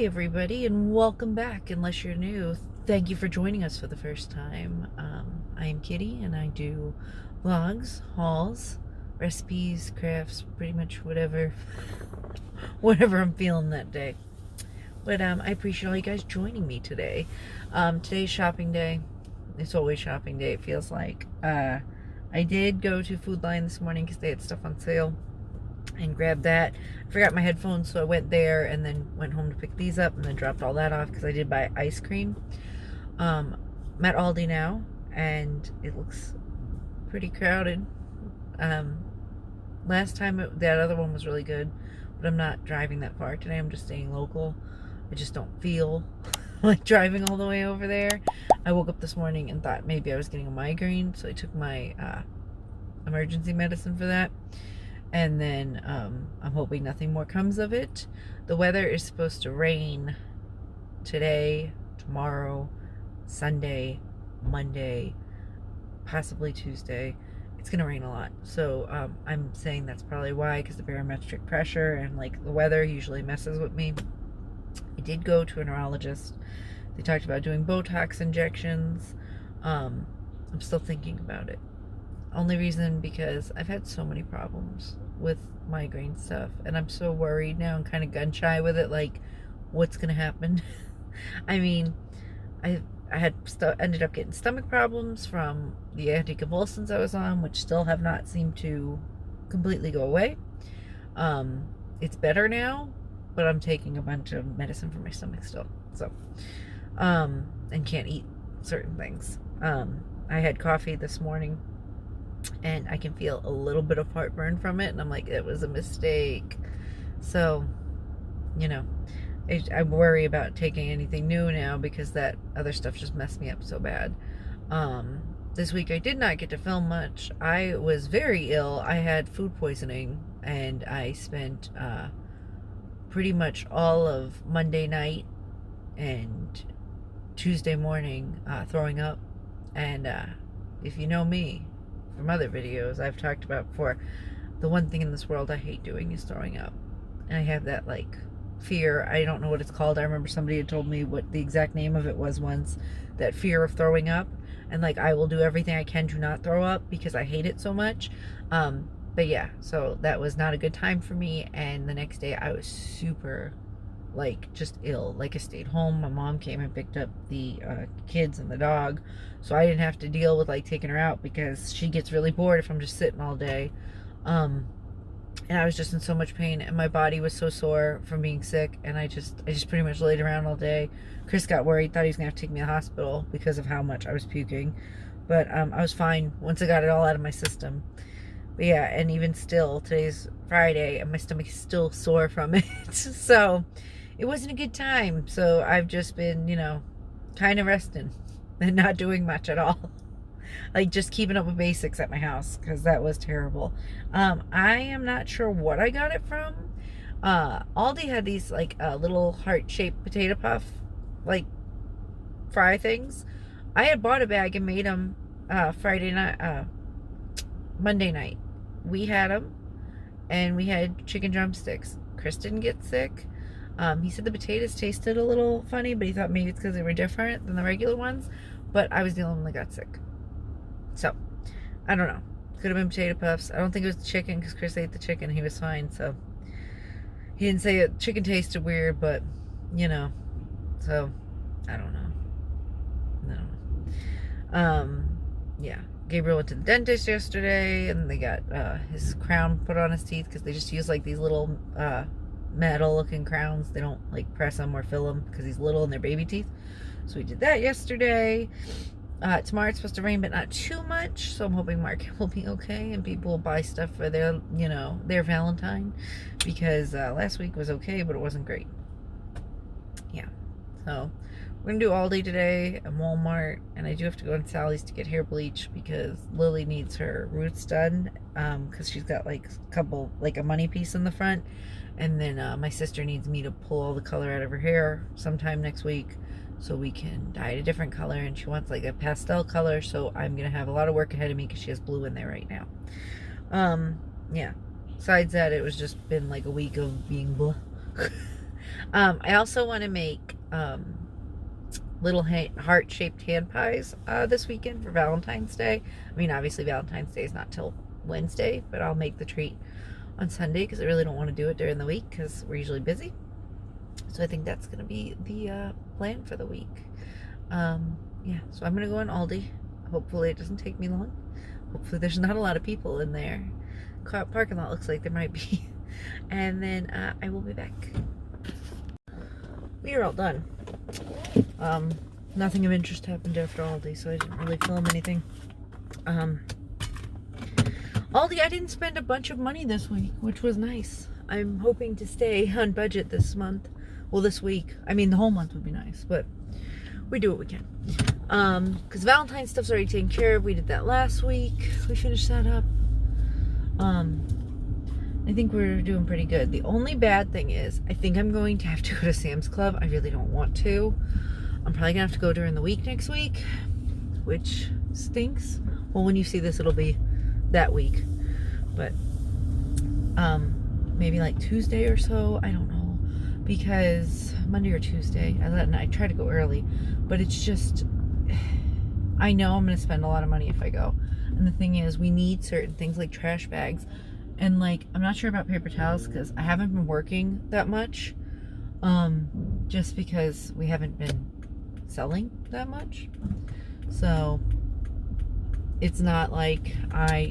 everybody, and welcome back. Unless you're new, thank you for joining us for the first time. I am Kitty, and I do vlogs, hauls, recipes, crafts, pretty much whatever I'm feeling that day. But I appreciate all you guys joining me today. Today's shopping day. It's always shopping day, it feels like. I did go to Food Lion this morning because they had stuff on sale and grabbed that. I forgot my headphones, so I went there and then went home to pick these up and then dropped all that off because I did buy ice cream. I'm at Aldi now, and it looks pretty crowded. Last time that other one was really good, but I'm not driving that far today. I'm just staying local. I just don't feel like driving all the way over there. I woke up this morning and thought maybe I was getting a migraine, so I took my emergency medicine for that. And then I'm hoping nothing more comes of it. The weather is supposed to rain today, tomorrow, Sunday, Monday, possibly Tuesday. It's gonna rain a lot, so I'm saying that's probably why, because the barometric pressure and like the weather usually messes with me. I did go to a neurologist. They talked about doing Botox injections. I'm still thinking about it. Only reason because I've had so many problems with migraine stuff, and I'm so worried now and kind of gun shy with it, like what's gonna happen. I mean, I had ended up getting stomach problems from the anticonvulsants I was on, which still have not seemed to completely go away. It's better now, but I'm taking a bunch of medicine for my stomach still, so and can't eat certain things. I had coffee this morning and I can feel a little bit of heartburn from it, and I'm like, it was a mistake. So, you know, I worry about taking anything new now because that other stuff just messed me up so bad. This week I did not get to film much. I was very ill. I had food poisoning, and I spent pretty much all of Monday night and Tuesday morning throwing up. And if you know me from other videos I've talked about before, the one thing in this world I hate doing is throwing up. And I have that like fear. I don't know what it's called. I remember somebody had told me what the exact name of it was once, that fear of throwing up, and like I will do everything I can to not throw up because I hate it so much. But yeah, so that was not a good time for me, and the next day I was super like just ill. Like I stayed home. My mom came and picked up the kids and the dog, so I didn't have to deal with like taking her out because she gets really bored if I'm just sitting all day. And I was just in so much pain, and my body was so sore from being sick, and I just pretty much laid around all day. Chris got worried, thought he was gonna have to take me to the hospital because of how much I was puking, but I was fine once I got it all out of my system. But yeah, and even still, today's Friday and my stomach is still sore from it. So it wasn't a good time. So I've just been, kind of resting and not doing much at all. Like just keeping up with basics at my house, because that was terrible. I am not sure what I got it from. Aldi had these like little heart-shaped potato puff like fry things. I had bought a bag and made them Monday night. We had them, and we had chicken drumsticks. Chris didn't get sick. He said the potatoes tasted a little funny, but he thought maybe it's because they were different than the regular ones. But I was the only one that got sick. So, I don't know. Could have been potato puffs. I don't think it was the chicken, because Chris ate the chicken. He was fine, so. He didn't say it. Chicken tasted weird, but, So, I don't know. Yeah. Gabriel went to the dentist yesterday, and they got his crown put on his teeth, because they just use, like, these little metal-looking crowns. They don't, like, press them or fill them, because he's little and they're baby teeth. So we did that yesterday. Tomorrow it's supposed to rain, but not too much, so I'm hoping market will be okay and people will buy stuff for their, their Valentine, because last week was okay, but it wasn't great. Yeah, so we're gonna do Aldi today and Walmart, and I do have to go to Sally's to get hair bleach because Lily needs her roots done, because she's got like a money piece in the front, and then my sister needs me to pull all the color out of her hair sometime next week, so we can dye it a different color, and she wants like a pastel color, so I'm gonna have a lot of work ahead of me because she has blue in there right now. Yeah, besides that, it was just been like a week of being blah. I also want to make little heart-shaped hand pies this weekend for Valentine's Day. I mean, obviously Valentine's Day is not till Wednesday, but I'll make the treat on Sunday because I really don't want to do it during the week because we're usually busy. So I think that's going to be the plan for the week. Yeah, so I'm going to go on Aldi. Hopefully it doesn't take me long. Hopefully there's not a lot of people in there. Parking lot looks like there might be. And then I will be back. We are all done. Nothing of interest happened after Aldi, so I didn't really film anything. Aldi, I didn't spend a bunch of money this week, which was nice. I'm hoping to stay on budget this month. Well, this week. I mean, the whole month would be nice, but we do what we can. Because Valentine's stuff's already taken care of. We did that last week. We finished that up. I think we're doing pretty good. The only bad thing is, I think I'm going to have to go to Sam's Club. I really don't want to. I'm probably gonna have to go during the week next week, which stinks. Well, when you see this, it'll be that week. But maybe like Tuesday or so. I don't know, because Monday or Tuesday. I try to go early, but it's just, I know I'm gonna spend a lot of money if I go. And the thing is, we need certain things like trash bags. And like, I'm not sure about paper towels because I haven't been working that much. Just because we haven't been selling that much. So it's not like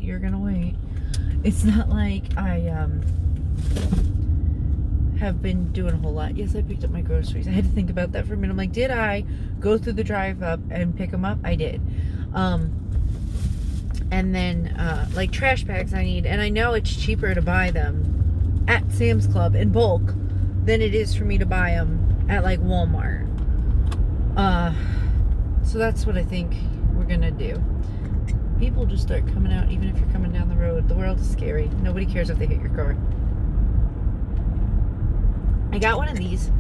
you're gonna wait. It's not like I have been doing a whole lot. Yes, I picked up my groceries. I had to think about that for a minute. I'm like, did I go through the drive up and pick them up? I did. And then, like trash bags I need. And I know it's cheaper to buy them at Sam's Club in bulk than it is for me to buy them at like Walmart. So that's what I think we're gonna do. People just start coming out even if you're coming down the road. The world is scary. Nobody cares if they hit your car. I got one of these.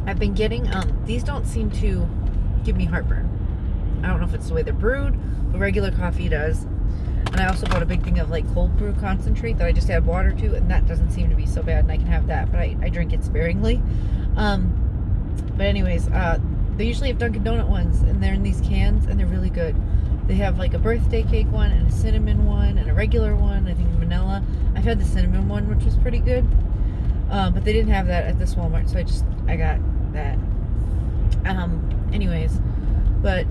I've been getting, these don't seem to give me heartburn. I don't know if it's the way they're brewed, but regular coffee does. And I also bought a big thing of like cold brew concentrate that I just add water to, and that doesn't seem to be so bad, and I can have that, but I drink it sparingly. But anyways, they usually have Dunkin' Donut ones, and they're in these cans, and they're really good. They have like a birthday cake one, and a cinnamon one, and a regular one, I think vanilla. I've had the cinnamon one, which was pretty good. But they didn't have that at this Walmart, so I got that. Anyways, but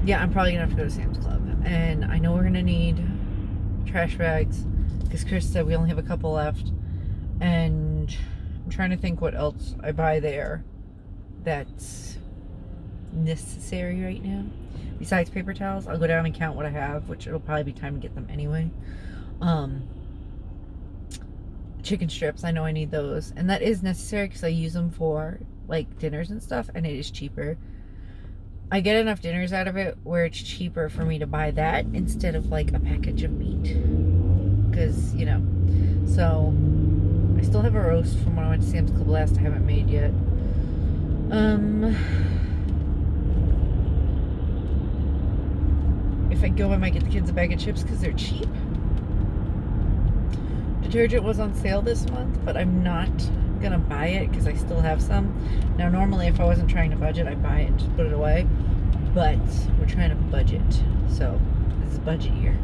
yeah, I'm probably gonna have to go to Sam's Club, and I know we're gonna need trash bags because Chris said we only have a couple left, and I'm trying to think what else I buy there that's necessary right now besides paper towels. I'll go down and count what I have, which it'll probably be time to get them anyway. Chicken strips, I know I need those, and that is necessary because I use them for like dinners and stuff, and it is cheaper. I get enough dinners out of it where it's cheaper for me to buy that instead of like a package of meat, because you know. So I still have a roast from when I went to Sam's Club last. I haven't made yet. If I go, I might get the kids a bag of chips because they're cheap. Detergent was on sale this month, but I'm not gonna buy it because I still have some. Now normally if I wasn't trying to budget, I'd buy it and just put it away, but we're trying to budget, so this is budget year,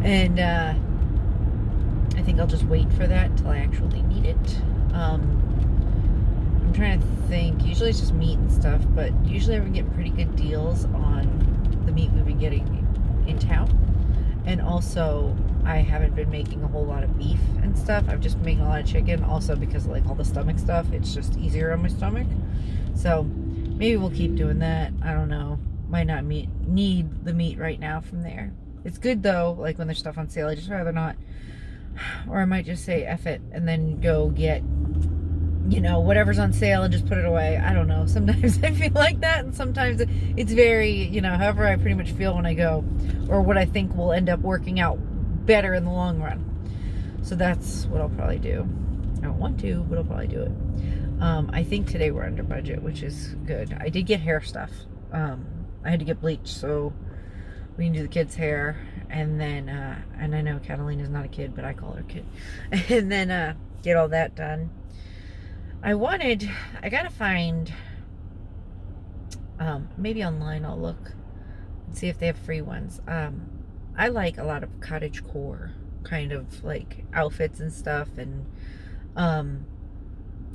and I think I'll just wait for that till I actually need it. I'm trying to think. Usually it's just meat and stuff, but usually I've been getting pretty good deals on the meat we've been getting in town. And also, I haven't been making a whole lot of beef and stuff. I've just been making a lot of chicken. Also, because of like all the stomach stuff, it's just easier on my stomach. So maybe we'll keep doing that. I don't know. Might not need the meat right now from there. It's good though. Like when there's stuff on sale, I just rather not. Or I might just say F it and then go get, you know, whatever's on sale and just put it away. I don't know. Sometimes I feel like that, and sometimes it's very, you know, however I pretty much feel when I go, or what I think will end up working out better in the long run. So that's what I'll probably do. I don't want to, but I'll probably do it. I think today we're under budget, which is good. I did get hair stuff. I had to get bleach, so we can do the kids' hair, and then, and I know Catalina's not a kid, but I call her a kid, and then get all that done. I gotta find, maybe online I'll look and see if they have free ones. I like a lot of cottage core kind of like outfits and stuff, and um,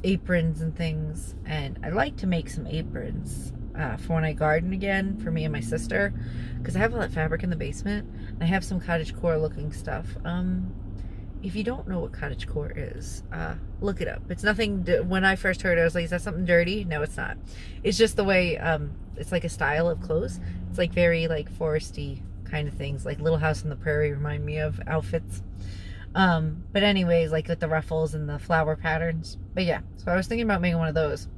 aprons and things. And I like to make some aprons for when I garden again for me and my sister, because I have all that fabric in the basement. I have some cottage core looking stuff. If you don't know what cottage core is, look it up. It's nothing. When I first heard it, I was like, "Is that something dirty?" No, it's not. It's just the way. It's like a style of clothes. It's like very like foresty kind of things, like Little House on the Prairie remind me of outfits. But anyways, like with the ruffles and the flower patterns. But yeah, so I was thinking about making one of those.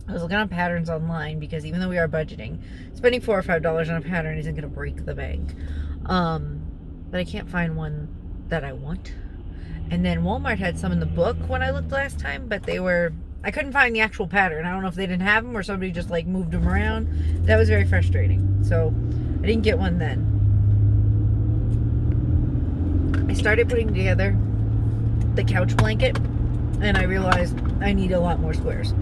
I was looking on patterns online because even though we are budgeting, spending $4 or $5 on a pattern isn't going to break the bank. But I can't find one that I want. And then Walmart had some in the book when I looked last time, but I couldn't find the actual pattern. I don't know if they didn't have them or somebody just like moved them around. That was very frustrating. So I didn't get one then. I started putting together the couch blanket, and I realized I need a lot more squares.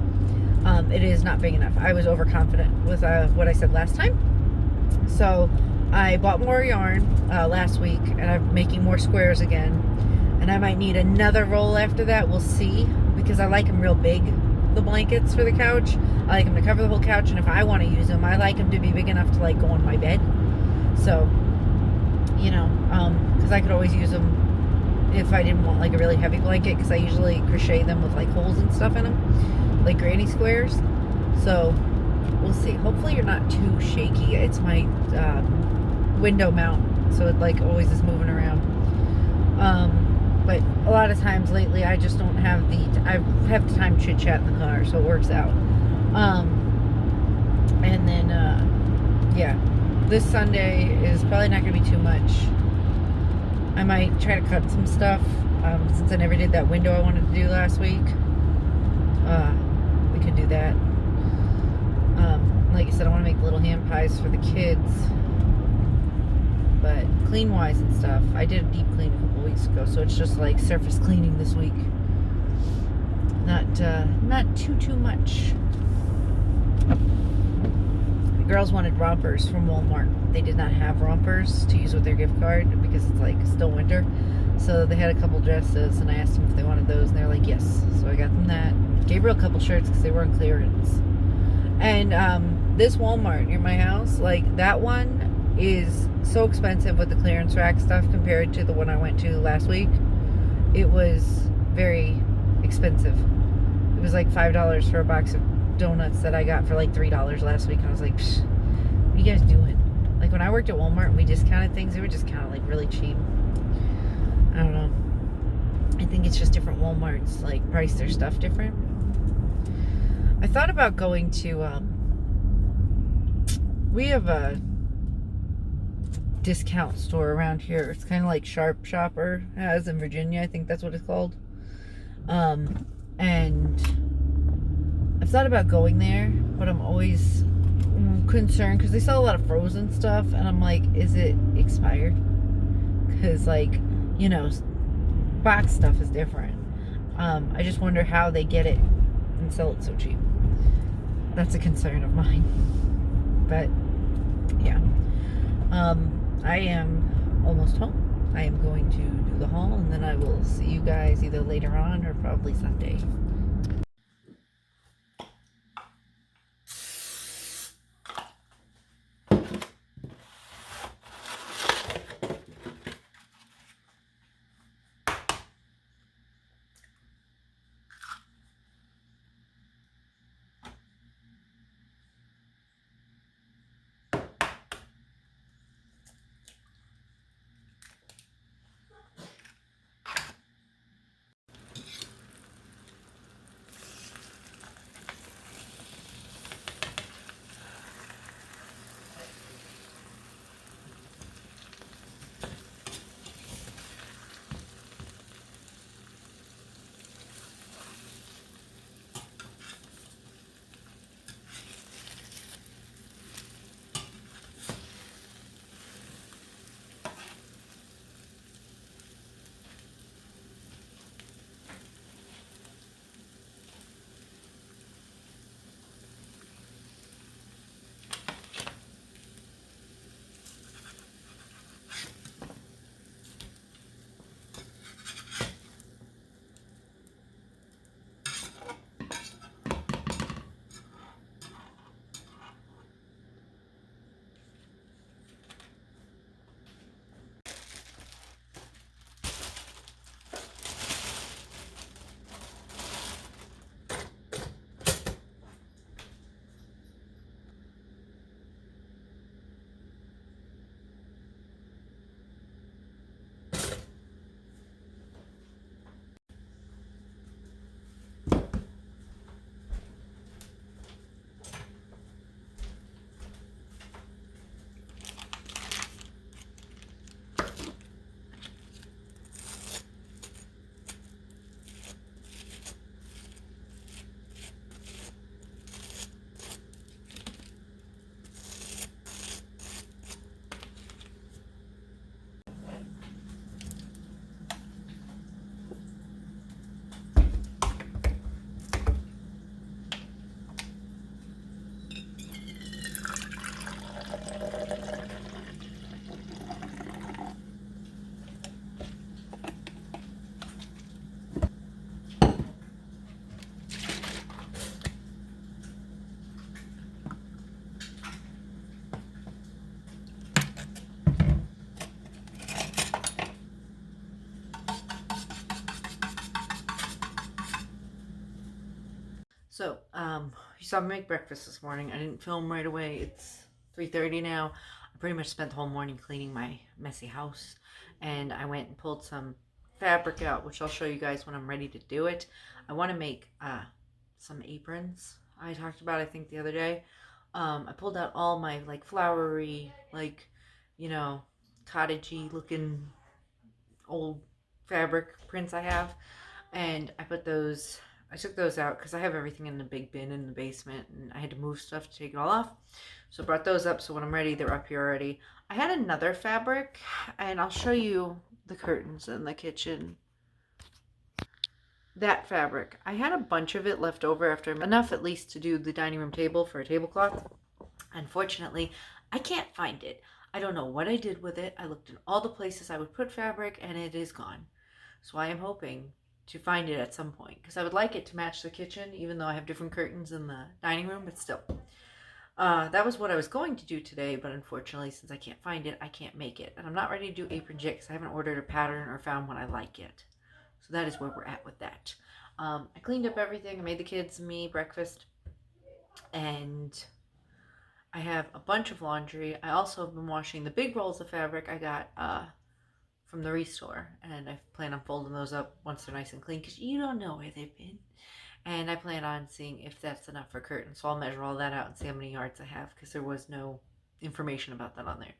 It is not big enough. I was overconfident with what I said last time. So I bought more yarn last week, and I'm making more squares again. And I might need another roll after that. We'll see, because I like them real big, the blankets for the couch. I like them to cover the whole couch, and if I want to use them, I like them to be big enough to like go on my bed. So, you know, because I could always use them if I didn't want like a really heavy blanket, because I usually crochet them with like holes and stuff in them, like granny squares. So we'll see. Hopefully you're not too shaky. It's my window mount, so it like always is moving around. But a lot of times lately I just don't have I have time to chit chat in the car, so it works out. And then yeah, this Sunday is probably not gonna be too much. I might try to cut some stuff, since I never did that window I wanted to do last week. We could do that. Like I said, I want to make little hand pies for the kids. But clean wise and stuff, I did a deep clean a couple weeks ago, so it's just like surface cleaning this week. Not too much. The girls wanted rompers from Walmart. They did not have rompers to use with their gift card because it's like still winter. So they had a couple dresses, and I asked them if they wanted those, and they're like, yes. So I got them that. Gave her a couple shirts because they were on clearance. And this Walmart near my house, like that one is so expensive with the clearance rack stuff compared to the one I went to last week. It was very expensive. It was like $5 for a box of donuts that I got for like $3 last week, and I was like, psh, what are you guys doing? Like when I worked at Walmart and we discounted things, they were just kind of like really cheap. I don't know. I think it's just different Walmarts like price their stuff different. I thought about going to we have a discount store around here. It's kind of like Sharp Shopper has in Virginia. I think that's what it's called. And I've thought about going there, but I'm always concerned because they sell a lot of frozen stuff, and I'm like, is it expired? Because like, you know, box stuff is different. I just wonder how they get it and sell it so cheap. That's a concern of mine. But yeah, I am almost home. I am going to do the haul, and then I will see you guys either later on or probably Sunday. So, you saw me make breakfast this morning. I didn't film right away. It's 3:30 now. I pretty much spent the whole morning cleaning my messy house, and I went and pulled some fabric out, which I'll show you guys when I'm ready to do it. I want to make some aprons. I talked about, I think, the other day. I pulled out all my like flowery, like, you know, cottagey looking old fabric prints I have, and I took those out because I have everything in the big bin in the basement and I had to move stuff to take it all off. So I brought those up, so when I'm ready, they're up here already. I had another fabric, and I'll show you the curtains in the kitchen. That fabric, I had a bunch of it left over after, enough at least to do the dining room table for a tablecloth. Unfortunately, I can't find it. I don't know what I did with it. I looked in all the places I would put fabric and it is gone. So I am hoping to find it at some point because I would like it to match the kitchen, even though I have different curtains in the dining room, but still. That was what I was going to do today, but unfortunately, since I can't find it, I can't make it. And I'm not ready to do apron yet because I haven't ordered a pattern or found one I like yet. So that is where we're at with that. I cleaned up everything. I made the kids and me breakfast. And I have a bunch of laundry. I also have been washing the big rolls of fabric I got from the restore, and I plan on folding those up once they're nice and clean because you don't know where they've been. And I plan on seeing if that's enough for curtains, so I'll measure all that out and see how many yards I have because there was no information about that on there.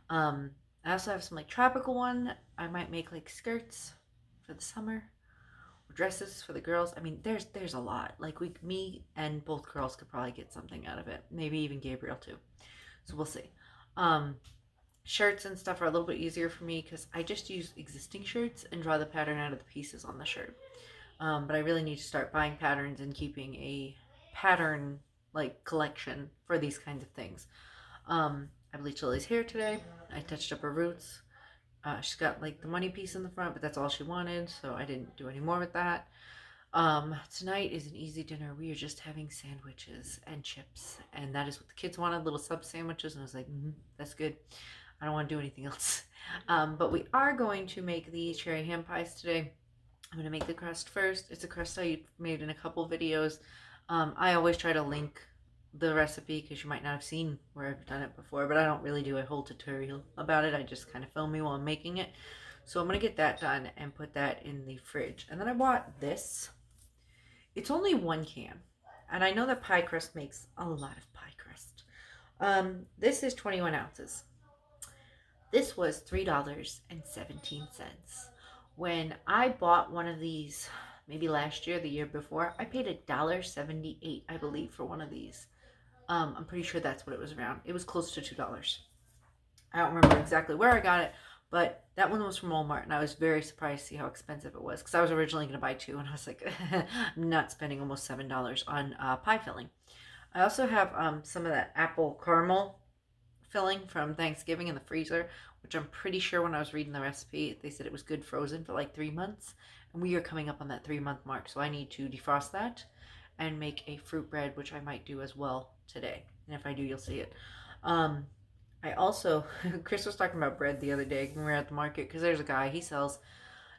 I also have some like tropical one. I might make like skirts for the summer, or dresses for the girls. I mean, there's a lot. Like me and both girls could probably get something out of it. Maybe even Gabriel too. So we'll see. Shirts and stuff are a little bit easier for me because I just use existing shirts and draw the pattern out of the pieces on the shirt. But I really need to start buying patterns and keeping a pattern like collection for these kinds of things. I bleached Lily's hair today. I touched up her roots. She's got like the money piece in the front, but that's all she wanted, so I didn't do any more with that. Tonight is an easy dinner. We are just having sandwiches and chips, and that is what the kids wanted, little sub sandwiches, and I was like, that's good. I don't want to do anything else. But we are going to make these cherry ham pies today. I'm going to make the crust first. It's a crust I made in a couple videos. I always try to link the recipe because you might not have seen where I've done it before, but I don't really do a whole tutorial about it. I just kind of film me while I'm making it. So I'm going to get that done and put that in the fridge. And then I bought this. It's only 1 can. And I know that pie crust makes a lot of pie crust. This is 21 ounces. This was $3.17. When I bought one of these, maybe last year, the year before, I paid $1.78, I believe, for one of these. I'm pretty sure that's what it was around. It was close to $2. I don't remember exactly where I got it, but that one was from Walmart, and I was very surprised to see how expensive it was because I was originally going to buy 2, and I was like, I'm not spending almost $7 on pie filling. I also have some of that apple caramel filling from Thanksgiving in the freezer, which I'm pretty sure when I was reading the recipe, they said it was good frozen for like 3 months. And we are coming up on that 3-month mark, so I need to defrost that and make a fruit bread, which I might do as well today. And if I do, you'll see it. I also, Chris was talking about bread the other day when we were at the market, because there's a guy, he sells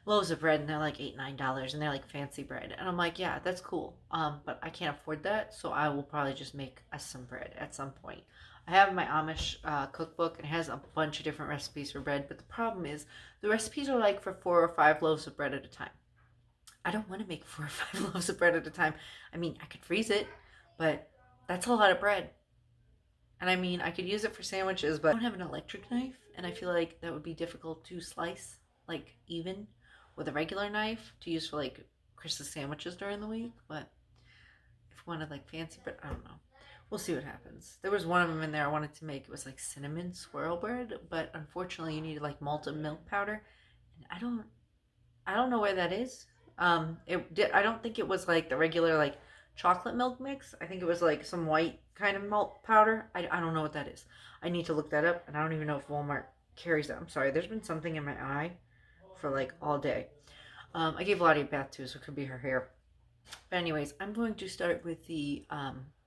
loaves of bread and they're like $8-9 and they're like fancy bread, and I'm like, yeah, that's cool, but I can't afford that, so I will probably just make us some bread at some point. I have my Amish cookbook, and it has a bunch of different recipes for bread, but the problem is the recipes are like for 4 or 5 loaves of bread at a time. I don't want to make 4 or 5 loaves of bread at a time. I mean, I could freeze it, but that's a lot of bread. And I mean, I could use it for sandwiches, but I don't have an electric knife, and I feel like that would be difficult to slice, like, even with a regular knife to use for, like, Chris's sandwiches during the week. But if I wanted, like, fancy bread, I don't know. We'll see what happens. There was one of them in there I wanted to make. It was, like, cinnamon swirl bread, but unfortunately you needed, like, malted milk powder, and I don't know where that is. I don't think it was, like, the regular, like, chocolate milk mix. I think it was like some white kind of malt powder. I don't know what that is. I need to look that up, and I don't even know if Walmart carries that. I'm sorry, there's been something in my eye for like all day. I gave Lottie a bath too, so it could be her hair. But anyways, I'm going to start with the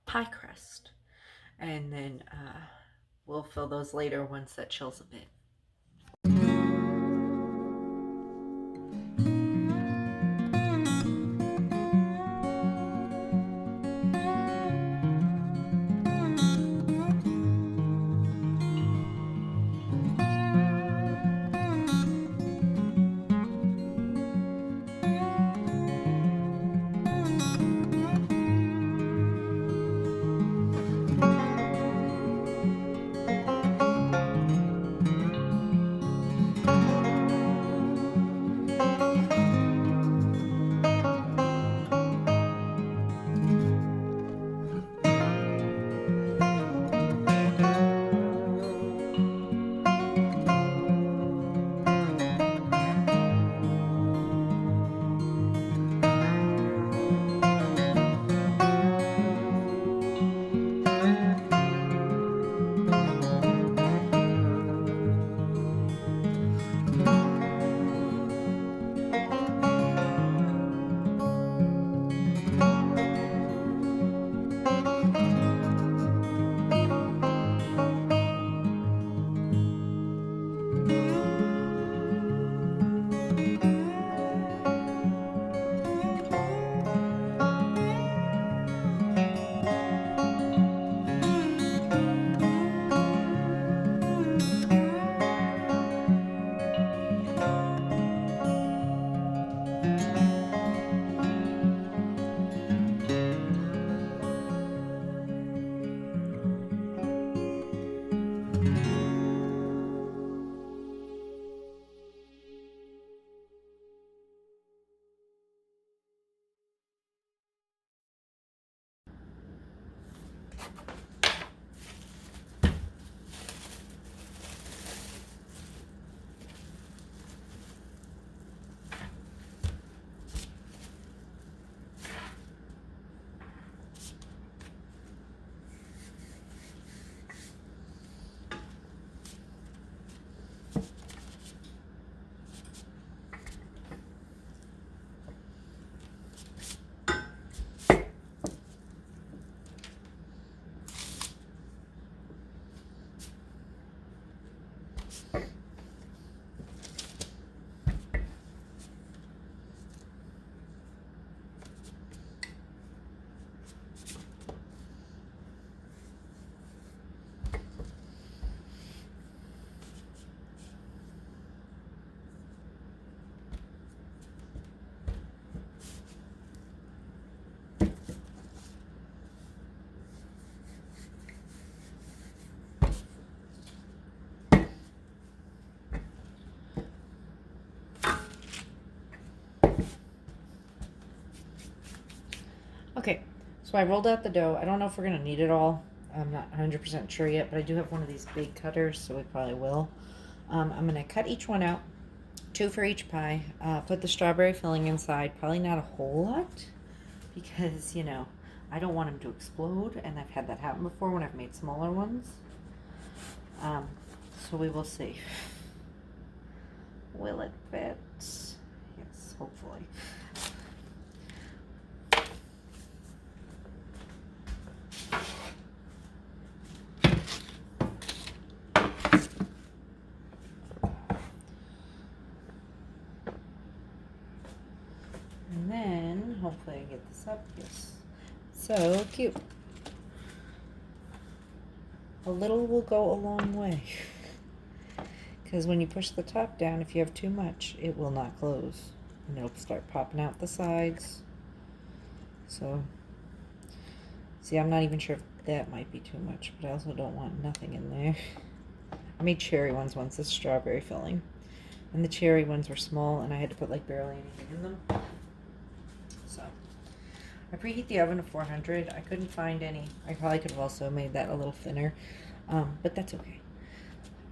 pie crust, and then we'll fill those later once that chills a bit. Okay, so I rolled out the dough. I don't know if we're going to need it all. I'm not 100% sure yet, but I do have one of these big cutters, so we probably will. I'm going to cut each one out, 2 for each pie. Put the strawberry filling inside. Probably not a whole lot because, you know, I don't want them to explode, and I've had that happen before when I've made smaller ones. So we will see. Will it fit? Yes, hopefully. And then, hopefully I get this up. Yes. So cute. A little will go a long way. Because when you push the top down, if you have too much, it will not close. And it'll start popping out the sides. So, see, I'm not even sure if that might be too much, but I also don't want nothing in there. I made cherry ones once, this strawberry filling. And the cherry ones were small, and I had to put like barely anything in them. So, I preheat the oven to 400. I couldn't find any. I probably could have also made that a little thinner, but that's okay.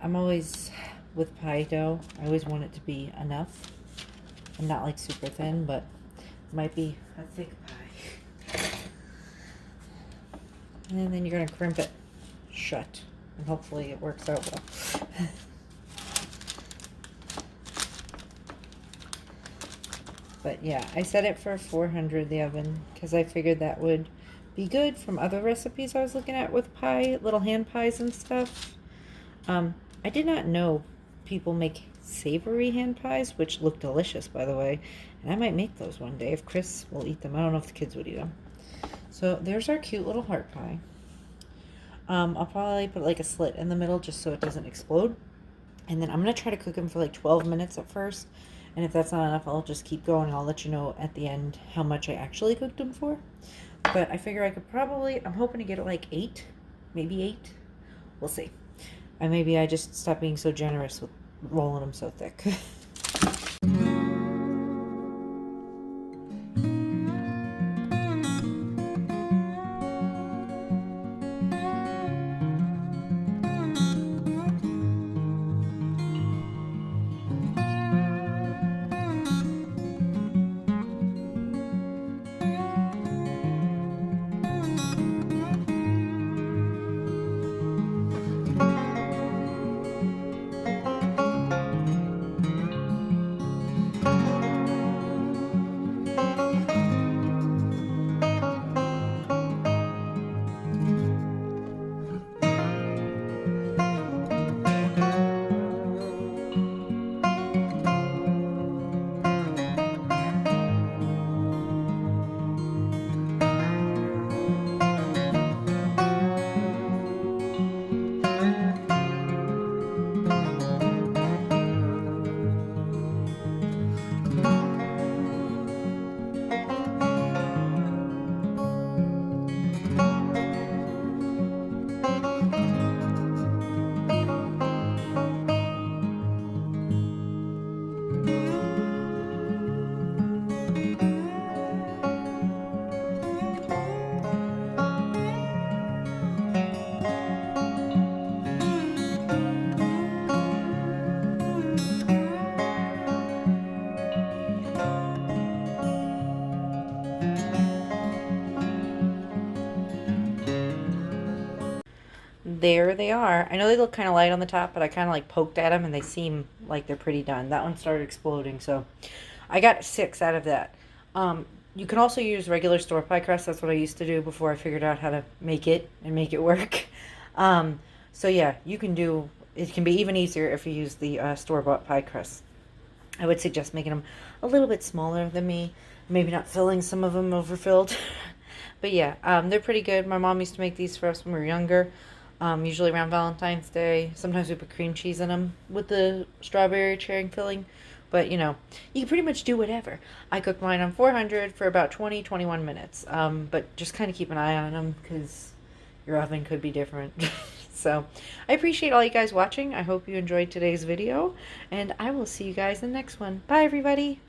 I'm always, with pie dough, I always want it to be enough. And not like super thin, but it might be a thick pie. And then you're going to crimp it shut. And hopefully it works out well. But yeah, I set it for 400, the oven, because I figured that would be good from other recipes I was looking at with pie, little hand pies and stuff. I did not know people make savory hand pies, which look delicious, by the way. And I might make those one day if Chris will eat them. I don't know if the kids would eat them. So there's our cute little heart pie. I'll probably put like a slit in the middle just so it doesn't explode. And then I'm going to try to cook them for like 12 minutes at first. And if that's not enough, I'll just keep going. And I'll let you know at the end how much I actually cooked them for. But I figure I could probably, I'm hoping to get it like 8, maybe 8. We'll see. And maybe I just stopped being so generous with rolling them so thick. there they are. I know they look kind of light on the top, but I kind of like poked at them and they seem like they're pretty done. That one started exploding, so I got 6 out of that. You can also use regular store pie crust. That's what I used to do before I figured out how to make it and make it work. So yeah, you can do, it can be even easier if you use the store-bought pie crust. I would suggest making them a little bit smaller than me. Maybe not filling some of them overfilled. But yeah, they're pretty good. My mom used to make these for us when we were younger. Usually around Valentine's Day. Sometimes we put cream cheese in them with the strawberry cherry filling. But, you know, you can pretty much do whatever. I cooked mine on 400 for about 21 minutes. But just kind of keep an eye on them because your oven could be different. So, I appreciate all you guys watching. I hope you enjoyed today's video. And I will see you guys in the next one. Bye, everybody.